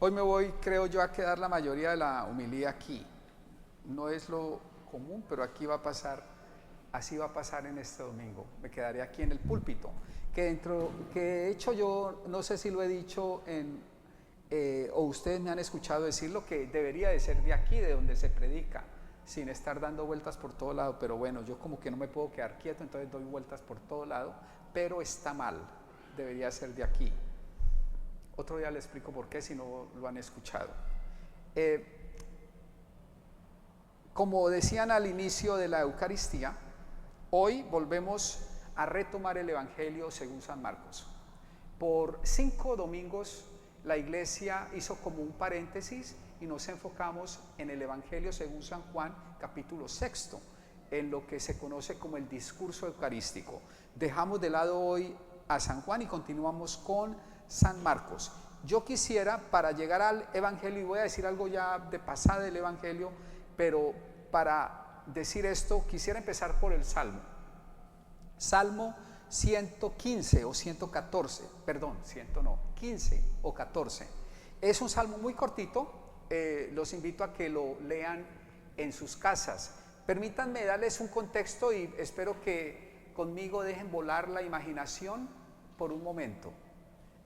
Hoy me voy, creo yo, a quedar la mayoría de la homilía aquí. No es lo común, pero aquí va a pasar, así va a pasar en este domingo. Me quedaré aquí en el púlpito, que de hecho yo no sé si lo he dicho o ustedes me han escuchado decirlo, que debería de ser de aquí, de donde se predica, sin estar dando vueltas por todo lado. Pero bueno, yo como que no me puedo quedar quieto, entonces doy vueltas por todo lado, pero está mal, debería ser de aquí. Otro día les explico por qué, si no lo han escuchado. Como decían al inicio de la Eucaristía, hoy volvemos a retomar el Evangelio según San Marcos. Por 5 domingos la Iglesia hizo como un paréntesis y nos enfocamos en el Evangelio según San Juan, capítulo 6, en lo que se conoce como el discurso eucarístico. Dejamos de lado hoy a San Juan y continuamos con San Marcos. Yo quisiera, para llegar al Evangelio, y voy a decir algo ya de pasada del Evangelio, pero para decir esto quisiera empezar por el Salmo. Salmo 115 o 114, perdón, 15 o 14. Es un salmo muy cortito, los invito a que lo lean en sus casas. Permítanme darles un contexto y espero que conmigo dejen volar la imaginación por un momento.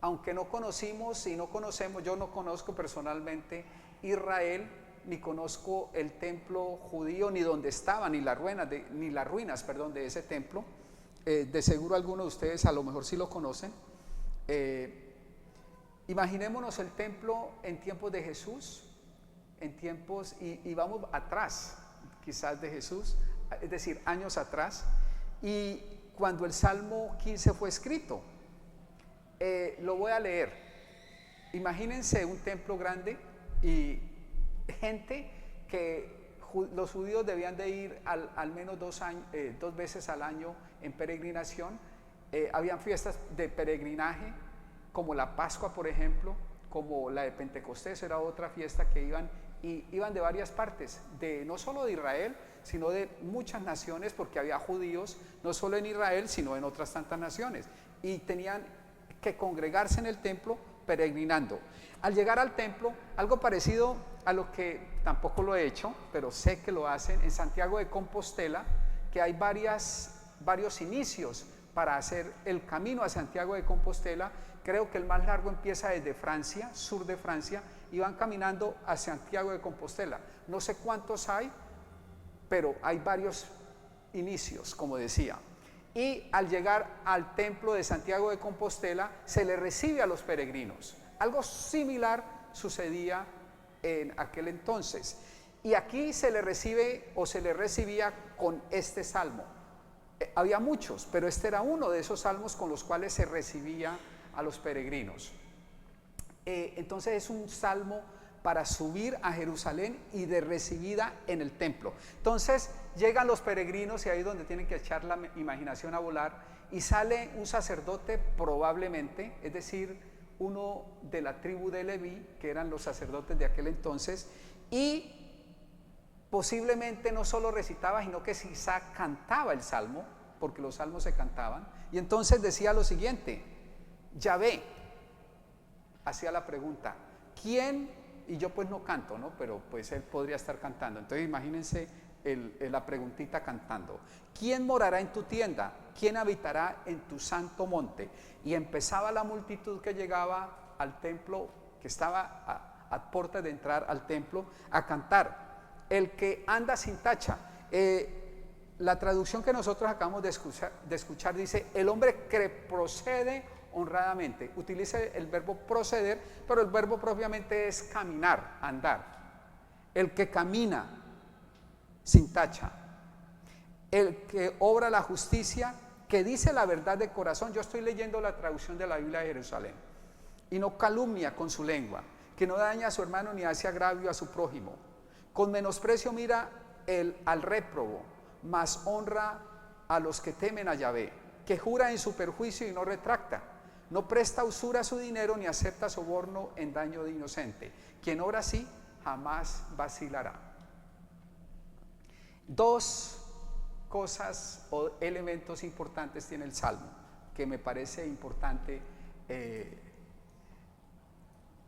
Aunque no conocimos y no conocemos, yo no conozco personalmente Israel, ni conozco el templo judío, ni dónde estaba, ni las ruinas de ese templo. De seguro algunos de ustedes a lo mejor sí lo conocen. Imaginémonos el templo en tiempos de Jesús, y vamos atrás quizás de Jesús, es decir, años atrás, y cuando el Salmo 15 fue escrito. Lo voy a leer. Imagínense un templo grande y gente que los judíos debían de ir al menos 2 veces al año en peregrinación. Habían fiestas de peregrinaje como la Pascua, por ejemplo, como la de Pentecostés, era otra fiesta que iban de varias partes, no solo de Israel, sino de muchas naciones, porque había judíos no solo en Israel, sino en otras tantas naciones, y tenían que congregarse en el templo peregrinando. Al llegar al templo, algo parecido a lo que tampoco lo he hecho, pero sé que lo hacen en Santiago de Compostela, que hay varios inicios para hacer el camino a Santiago de Compostela. Creo que el más largo empieza desde Francia, sur de Francia, y van caminando a Santiago de Compostela. No sé cuántos hay, pero hay varios inicios, como decía. Y al llegar al templo de Santiago de Compostela se le recibe a los peregrinos. Algo similar sucedía en aquel entonces. Y aquí se le recibe o se le recibía con este salmo. Había muchos, pero este era uno de esos salmos con los cuales se recibía a los peregrinos. Entonces es un salmo para subir a Jerusalén y de recibida en el templo. Entonces llegan los peregrinos y ahí es donde tienen que echar la imaginación a volar, y sale un sacerdote probablemente, es decir, uno de la tribu de Leví, que eran los sacerdotes de aquel entonces, y posiblemente no solo recitaba, sino que quizá cantaba el salmo, porque los salmos se cantaban, y entonces decía lo siguiente: Yahvé, hacía la pregunta, ¿quién? Y yo pues no canto, ¿no? Pero pues él podría estar cantando. Entonces imagínense la preguntita cantando. ¿Quién morará en tu tienda? ¿Quién habitará en tu santo monte? Y empezaba la multitud que llegaba al templo, que estaba a puertas de entrar al templo, a cantar. El que anda sin tacha. La traducción que nosotros acabamos de escuchar dice: el hombre que procede honradamente. Utiliza el verbo proceder, pero el verbo propiamente es caminar, andar. El que camina sin tacha, el que obra la justicia, que dice la verdad de corazón. Yo estoy leyendo la traducción de la Biblia de Jerusalén. Y no calumnia con su lengua, que no daña a su hermano ni hace agravio a su prójimo. Con menosprecio mira al réprobo, mas honra a los que temen a Yahvé, que jura en su perjuicio y no retracta. No presta usura a su dinero ni acepta soborno en daño de inocente. Quien obra así jamás vacilará. 2 cosas o elementos importantes tiene el Salmo, que me parece importante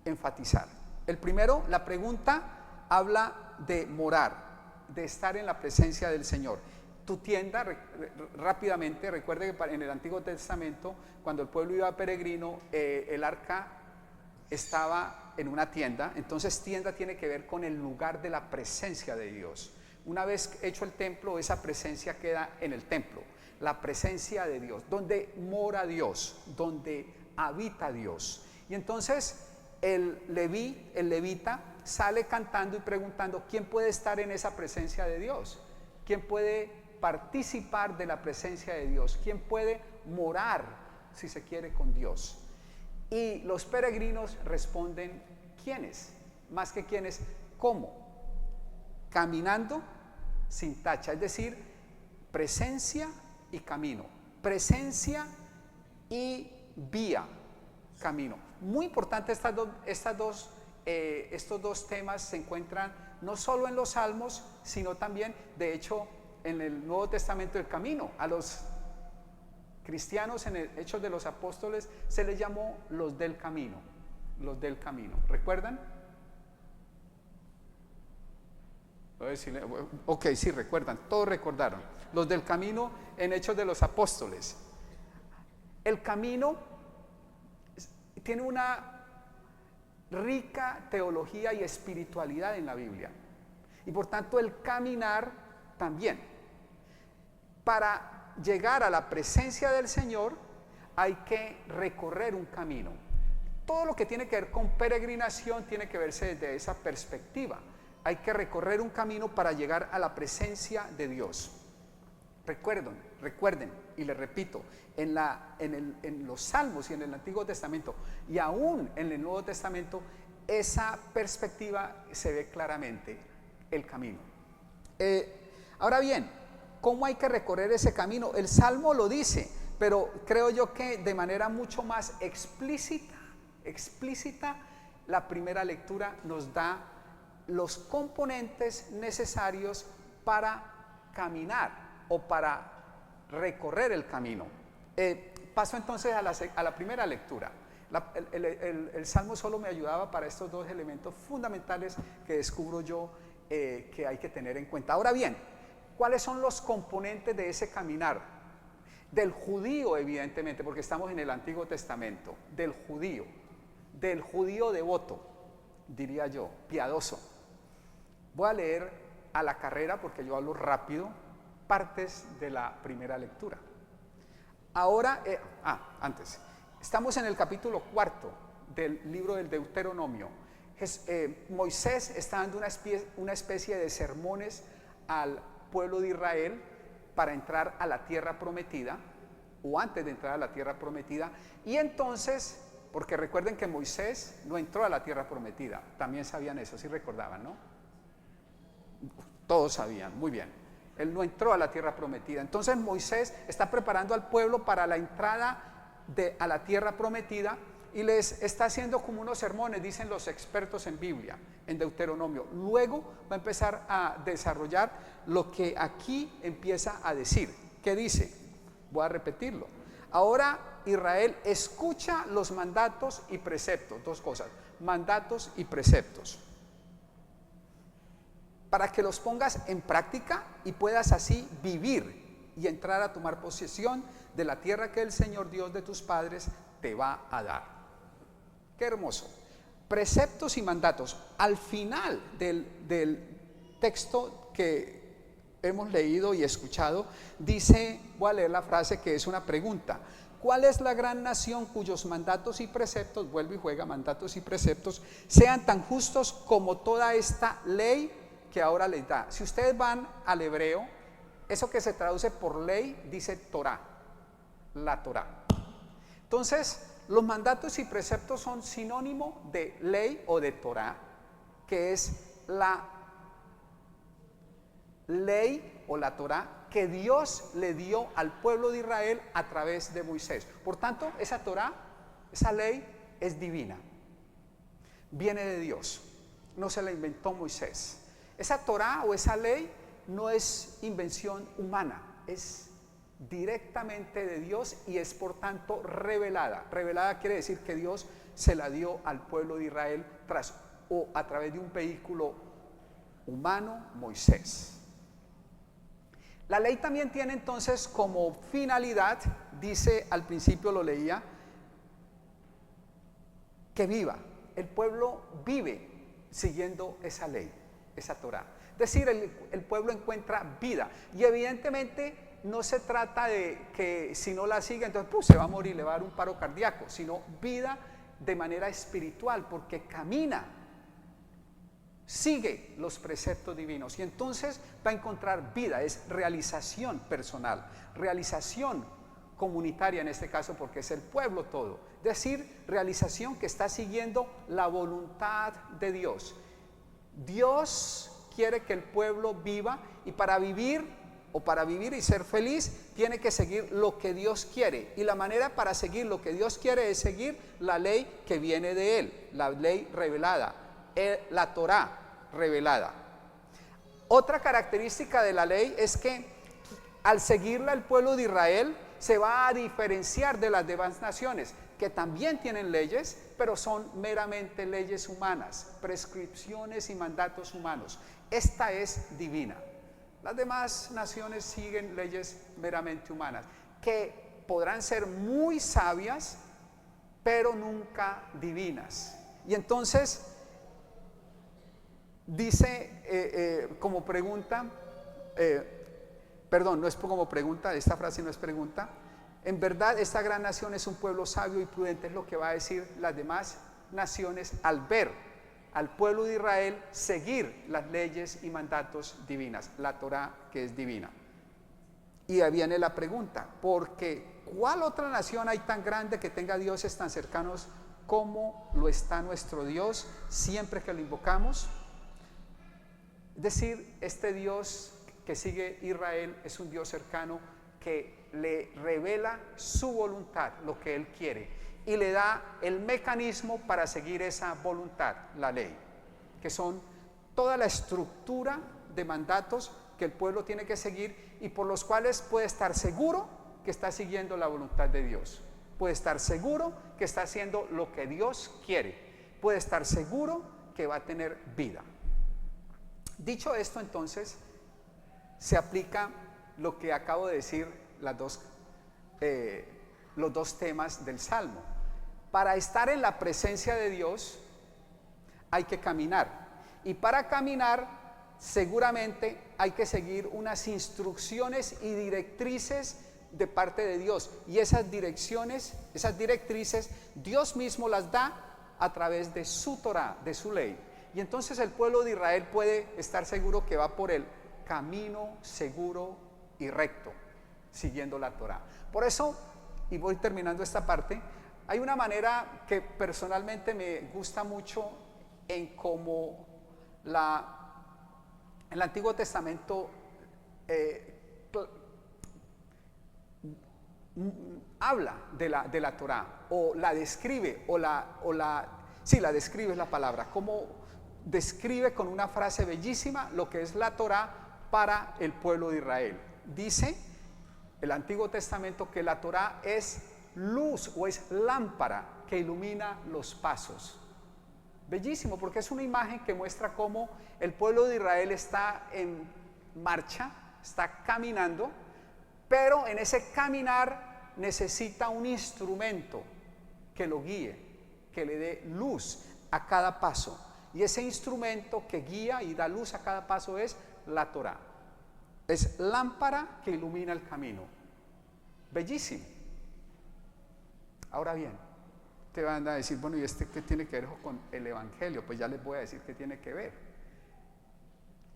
enfatizar. El primero, la pregunta habla de morar, de estar en la presencia del Señor. Tu tienda, rápidamente, recuerde que en el Antiguo Testamento, cuando el pueblo iba peregrino, el arca estaba en una tienda. Entonces tienda tiene que ver con el lugar de la presencia de Dios. Una vez hecho el templo, esa presencia queda en el templo. La presencia de Dios, donde mora Dios, donde habita Dios. Y entonces el levita, sale cantando y preguntando: ¿quién puede estar en esa presencia de Dios? ¿Quién puede participar de la presencia de Dios? ¿Quién puede morar, si se quiere, con Dios? Y los peregrinos responden: ¿quiénes? Más que quiénes, ¿cómo? Caminando sin tacha, es decir, presencia y camino, presencia y vía, camino. Muy importante, estos dos temas se encuentran no solo en los Salmos, sino también, de hecho, en el Nuevo Testamento, el camino. A los cristianos en el Hechos de los Apóstoles se les llamó los del camino, los del camino. ¿Recuerdan? Ok, sí, recuerdan, todos recordaron. Los del camino en Hechos de los Apóstoles. El camino tiene una rica teología y espiritualidad en la Biblia. Y por tanto el caminar también. Para llegar a la presencia del Señor hay que recorrer un camino. Todo lo que tiene que ver con peregrinación tiene que verse desde esa perspectiva. Hay que recorrer un camino para llegar a la presencia de Dios. Recuerden, y les repito, en los Salmos y en el Antiguo Testamento, y aún en el Nuevo Testamento, esa perspectiva se ve claramente, el camino. Ahora bien, ¿cómo hay que recorrer ese camino? El Salmo lo dice, pero creo yo que de manera mucho más explícita, la primera lectura nos da los componentes necesarios para caminar o para recorrer el camino. Paso entonces a la primera lectura. El Salmo solo me ayudaba para estos dos elementos fundamentales que descubro yo que hay que tener en cuenta. Ahora bien, ¿cuáles son los componentes de ese caminar? Del judío, evidentemente, porque estamos en el Antiguo Testamento, del judío devoto, diría yo, piadoso. Voy a leer a la carrera, porque yo hablo rápido, partes de la primera lectura. Ahora, antes, estamos en el capítulo 4 del libro del Deuteronomio. Moisés está dando una especie de sermones al pueblo de Israel para entrar a la tierra prometida, o antes de entrar a la tierra prometida. Y entonces, porque recuerden que Moisés no entró a la tierra prometida, también sabían eso, sí recordaban, ¿no? Todos sabían, muy bien. Él no entró a la tierra prometida. Entonces Moisés está preparando al pueblo para la entrada a la tierra prometida y les está haciendo como unos sermones, dicen los expertos en Biblia, en Deuteronomio. Luego va a empezar a desarrollar lo que aquí empieza a decir. ¿Qué dice? Voy a repetirlo. Ahora, Israel, escucha los mandatos y preceptos. Dos cosas, mandatos y preceptos, para que los pongas en práctica y puedas así vivir y entrar a tomar posesión de la tierra que el Señor Dios de tus padres te va a dar. Qué hermoso. Preceptos y mandatos. Al final del texto que hemos leído y escuchado, dice, voy a leer la frase que es una pregunta: ¿cuál es la gran nación cuyos mandatos y preceptos, vuelve y juega, mandatos y preceptos, sean tan justos como toda esta ley que ahora les da? Si ustedes van al hebreo, eso que se traduce por ley dice Torah, la Torah. Entonces, los mandatos y preceptos son sinónimo de ley o de Torah, que es la ley o la Torah que Dios le dio al pueblo de Israel a través de Moisés. Por tanto, esa Torah, esa ley es divina, viene de Dios, no se la inventó Moisés. Esa Torah o esa ley no es invención humana, es directamente de Dios y es por tanto revelada. Revelada quiere decir que Dios se la dio al pueblo de Israel tras o a través de un vehículo humano, Moisés. La ley también tiene entonces como finalidad, dice al principio lo leía, que viva. El pueblo vive siguiendo esa ley, esa Torá. Es decir, el pueblo encuentra vida. Y evidentemente no se trata de que si no la sigue, entonces se va a morir, le va a dar un paro cardíaco, sino vida de manera espiritual, porque camina, sigue los preceptos divinos y entonces va a encontrar vida, es realización personal, realización comunitaria en este caso porque es el pueblo todo, es decir, realización que está siguiendo la voluntad de Dios. Dios quiere que el pueblo viva y para vivir y ser feliz tiene que seguir lo que Dios quiere y la manera para seguir lo que Dios quiere es seguir la ley que viene de Él, la ley revelada, la Torá revelada. Otra característica de la ley es que al seguirla el pueblo de Israel se va a diferenciar de las demás naciones que también tienen leyes, pero son meramente leyes humanas, prescripciones y mandatos humanos. Esta es divina. Las demás naciones siguen leyes meramente humanas, que podrán ser muy sabias, pero nunca divinas. Y entonces dice como pregunta, perdón, no es como pregunta, esta frase no es pregunta. En verdad, esta gran nación es un pueblo sabio y prudente, es lo que va a decir las demás naciones al ver al pueblo de Israel seguir las leyes y mandatos divinas, la Torá que es divina. Y ahí viene la pregunta, porque ¿cuál otra nación hay tan grande que tenga dioses tan cercanos como lo está nuestro Dios siempre que lo invocamos? Es decir, este Dios que sigue Israel es un Dios cercano que le revela su voluntad, lo que Él quiere, y le da el mecanismo para seguir esa voluntad, la ley, que son toda la estructura de mandatos que el pueblo tiene que seguir y por los cuales puede estar seguro que está siguiendo la voluntad de Dios, puede estar seguro que está haciendo lo que Dios quiere, puede estar seguro que va a tener vida. Dicho esto, entonces, se aplica lo que acabo de decir, los dos temas del Salmo. Para estar en la presencia de Dios hay que caminar. Y para caminar seguramente hay que seguir unas instrucciones y directrices de parte de Dios. Y esas direcciones, esas directrices, Dios mismo las da a través de su Torá, de su ley. Y entonces el pueblo de Israel puede estar seguro que va por el camino seguro y recto, siguiendo la Torá. Por eso, y voy terminando esta parte, hay una manera que personalmente me gusta mucho en cómo el Antiguo Testamento habla de la Torá, o la describe, la describe es la palabra, como describe con una frase bellísima lo que es la Torá para el pueblo de Israel. Dice el Antiguo Testamento que la Torá es luz o es lámpara que ilumina los pasos. Bellísimo, porque es una imagen que muestra cómo el pueblo de Israel está en marcha, está caminando, pero en ese caminar necesita un instrumento que lo guíe, que le dé luz a cada paso. Y ese instrumento que guía y da luz a cada paso es la Torá. Es lámpara que ilumina el camino. Bellísimo. Ahora bien, te van a decir, bueno, ¿y qué tiene que ver con el Evangelio? Pues ya les voy a decir qué tiene que ver.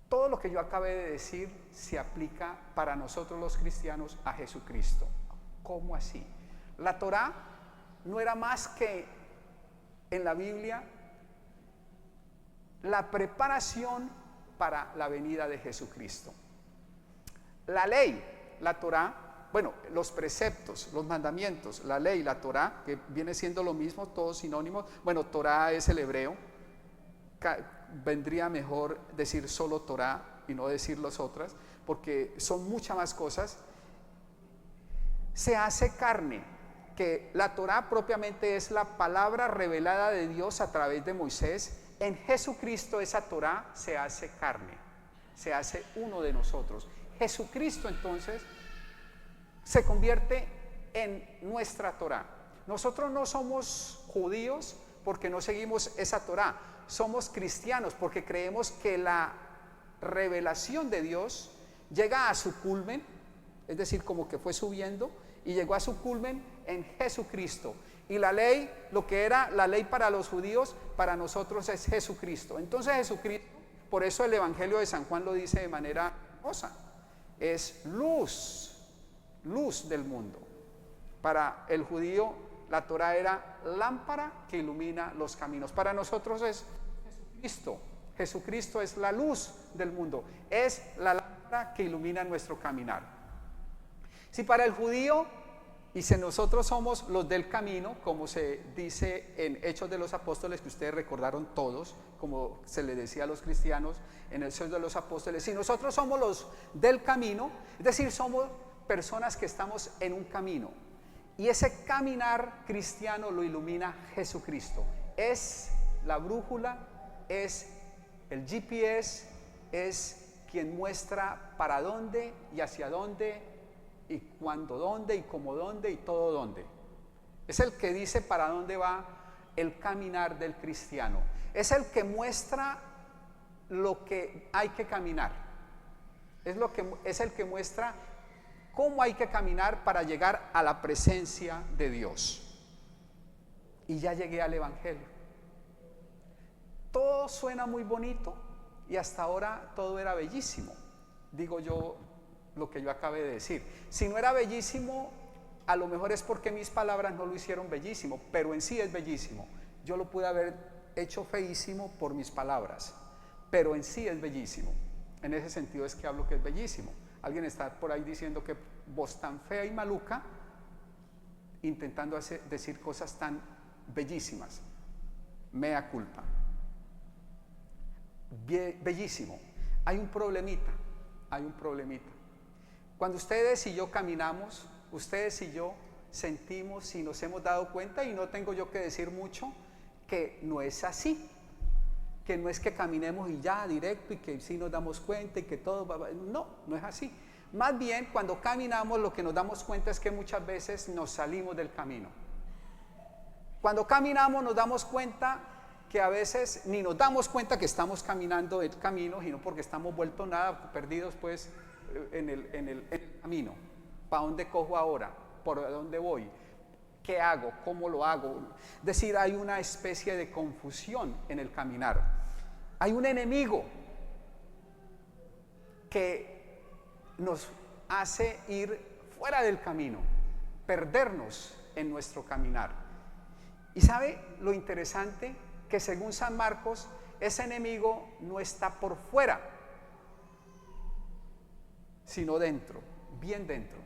Todo lo que yo acabé de decir se aplica para nosotros los cristianos a Jesucristo. ¿Cómo así? La Torá no era más que en la Biblia la preparación para la venida de Jesucristo. La ley, la Torá, bueno, los preceptos, los mandamientos, la ley, la Torá, que viene siendo lo mismo, todos sinónimos. Bueno, Torá es el hebreo, vendría mejor decir solo Torá y no decir las otras, porque son muchas más cosas. Se hace carne que la Torá propiamente es la palabra revelada de Dios a través de Moisés, en Jesucristo esa Torá se hace carne, se hace uno de nosotros. Jesucristo entonces se convierte en nuestra Torá. Nosotros no somos judíos porque no seguimos esa Torá, somos cristianos porque creemos que la revelación de Dios llega a su culmen, es decir, como que fue subiendo y llegó a su culmen en Jesucristo. Y la ley, lo que era la ley para los judíos, para nosotros es Jesucristo. Entonces Jesucristo, por eso el Evangelio de San Juan lo dice de manera hermosa, es luz, luz del mundo. Para el judío la Torá era lámpara que ilumina los caminos. Para nosotros es Jesucristo. Jesucristo es la luz del mundo, es la lámpara que ilumina nuestro caminar. Si para el judío, y si nosotros somos los del camino, como se dice en Hechos de los Apóstoles, que ustedes recordaron todos, como se le decía a los cristianos en Hechos de los Apóstoles, si nosotros somos los del camino, es decir, somos personas que estamos en un camino, y ese caminar cristiano lo ilumina Jesucristo. Es la brújula, es el GPS, es quien muestra para dónde y hacia dónde y cuándo dónde y cómo dónde y todo dónde. Es el que dice para dónde va el caminar del cristiano. Es el que muestra lo que hay que caminar. Es el que muestra cómo hay que caminar para llegar a la presencia de Dios. Y ya llegué al Evangelio. Todo suena muy bonito y hasta ahora todo era bellísimo. Digo yo lo que yo acabé de decir. Si no era bellísimo, a lo mejor es porque mis palabras no lo hicieron bellísimo, pero en sí es bellísimo. Yo lo pude haber hecho feísimo por mis palabras, pero en sí es bellísimo. En ese sentido es que hablo que es bellísimo. Alguien está por ahí diciendo que voz tan fea y maluca, intentando decir cosas tan bellísimas. Mea culpa. Bellísimo. Hay un problemita. Cuando ustedes y yo caminamos, ustedes y yo sentimos y nos hemos dado cuenta, y no tengo yo que decir mucho, que no es así, que no es que caminemos y ya directo y que sí nos damos cuenta y que todo va, no es así. Más bien, cuando caminamos, lo que nos damos cuenta es que muchas veces nos salimos del camino. Cuando caminamos nos damos cuenta que a veces ni nos damos cuenta que estamos caminando el camino, sino porque estamos vueltos nada, perdidos pues en el camino. ¿Para dónde cojo ahora? ¿Por dónde voy? ¿Qué hago? ¿Cómo lo hago? Es decir, hay una especie de confusión en el caminar. Hay un enemigo que nos hace ir fuera del camino, perdernos en nuestro caminar. ¿Y sabe lo interesante? Que según San Marcos, ese enemigo no está por fuera, sino dentro, bien dentro.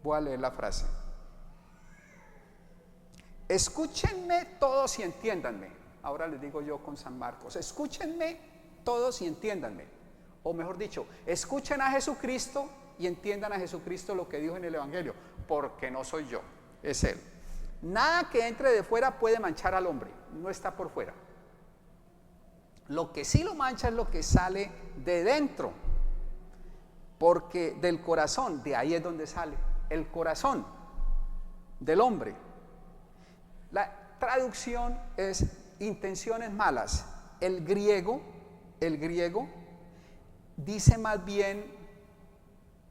Voy a leer la frase. Escúchenme todos y entiéndanme. Ahora les digo yo con San Marcos, escúchenme todos y entiéndanme. O mejor dicho, escuchen a Jesucristo y entiendan a Jesucristo lo que dijo en el Evangelio, porque no soy yo, es Él. Nada que entre de fuera puede manchar al hombre, no está por fuera. Lo que sí lo mancha es lo que sale de dentro, porque del corazón, de ahí es donde sale, el corazón del hombre. La traducción es intenciones malas. El griego dice más bien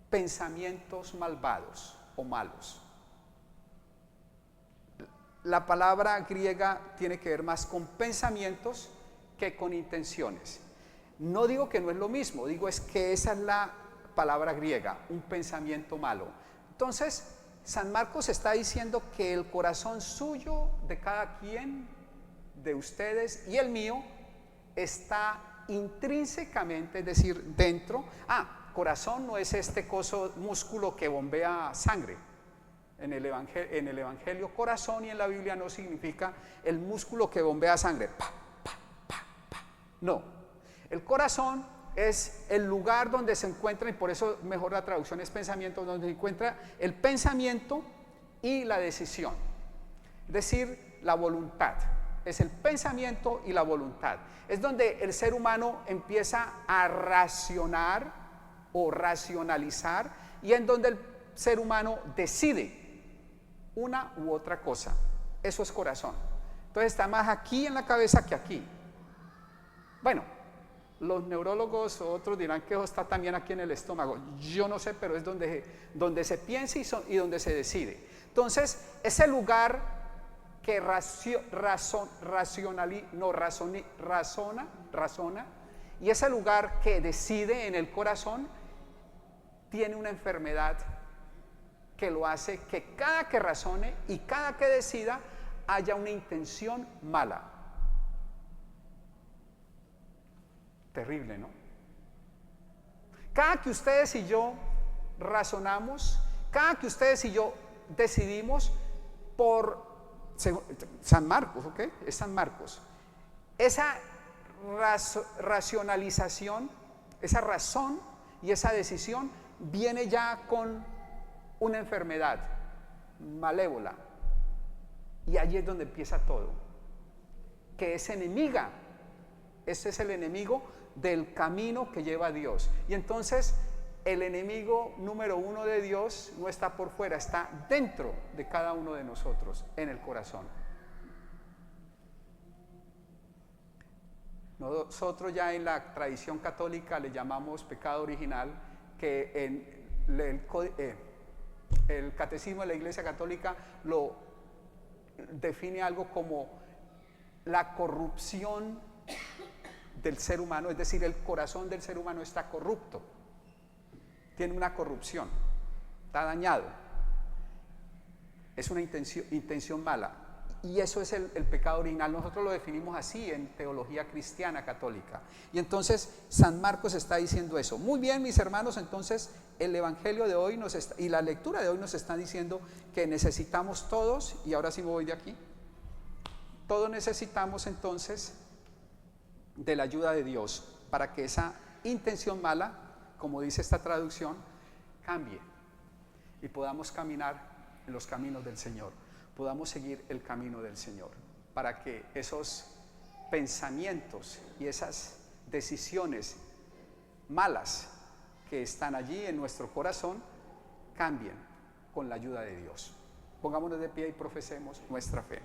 pensamientos malvados o malos. La palabra griega tiene que ver más con pensamientos que con intenciones. No digo que no es lo mismo, digo es que esa es la palabra griega, un pensamiento malo. Entonces, San Marcos está diciendo que el corazón suyo, de cada quien, de ustedes y el mío, está intrínsecamente, es decir, dentro. Corazón no es este músculo que bombea sangre. En el Evangelio, corazón, y en la Biblia no significa el músculo que bombea sangre. Pa, pa, pa, pa. No, el corazón es el lugar donde se encuentra, y por eso mejor la traducción es pensamiento, donde se encuentra el pensamiento y la decisión. Es decir, la voluntad. Es el pensamiento y la voluntad. Es donde el ser humano empieza a racionar o racionalizar, y en donde el ser humano decide una u otra cosa. Eso es corazón. Entonces está más aquí en la cabeza que aquí. Bueno, los neurólogos o otros dirán que eso está también aquí en el estómago. Yo no sé, pero es donde se piensa y donde se decide. Entonces, ese lugar que razona, y ese lugar que decide en el corazón, tiene una enfermedad que lo hace que cada que razone y cada que decida haya una intención mala. Terrible, ¿no? Cada que ustedes y yo razonamos, cada que ustedes y yo decidimos por San Marcos, ¿ok? Es San Marcos. Esa racionalización, esa razón y esa decisión viene ya con una enfermedad malévola. Y allí es donde empieza todo, que es enemiga. Ese es el enemigo del camino que lleva a Dios. Y entonces el enemigo número uno de Dios no está por fuera, está dentro de cada uno de nosotros, en el corazón. Nosotros ya en la tradición católica le llamamos pecado original, que en el catecismo de la Iglesia Católica lo define algo como la corrupción del ser humano, es decir, el corazón del ser humano está corrupto, tiene una corrupción, está dañado, es una intención mala, y eso es el pecado original. Nosotros lo definimos así en teología cristiana católica. Y entonces San Marcos está diciendo eso. Muy bien, mis hermanos, entonces el evangelio de hoy y la lectura de hoy nos están diciendo que necesitamos todos, y ahora sí me voy de aquí, todos necesitamos entonces de la ayuda de Dios para que esa intención mala, como dice esta traducción, cambie y podamos caminar en los caminos del Señor, podamos seguir el camino del Señor, para que esos pensamientos y esas decisiones malas que están allí en nuestro corazón cambien con la ayuda de Dios. Pongámonos de pie y profesemos nuestra fe.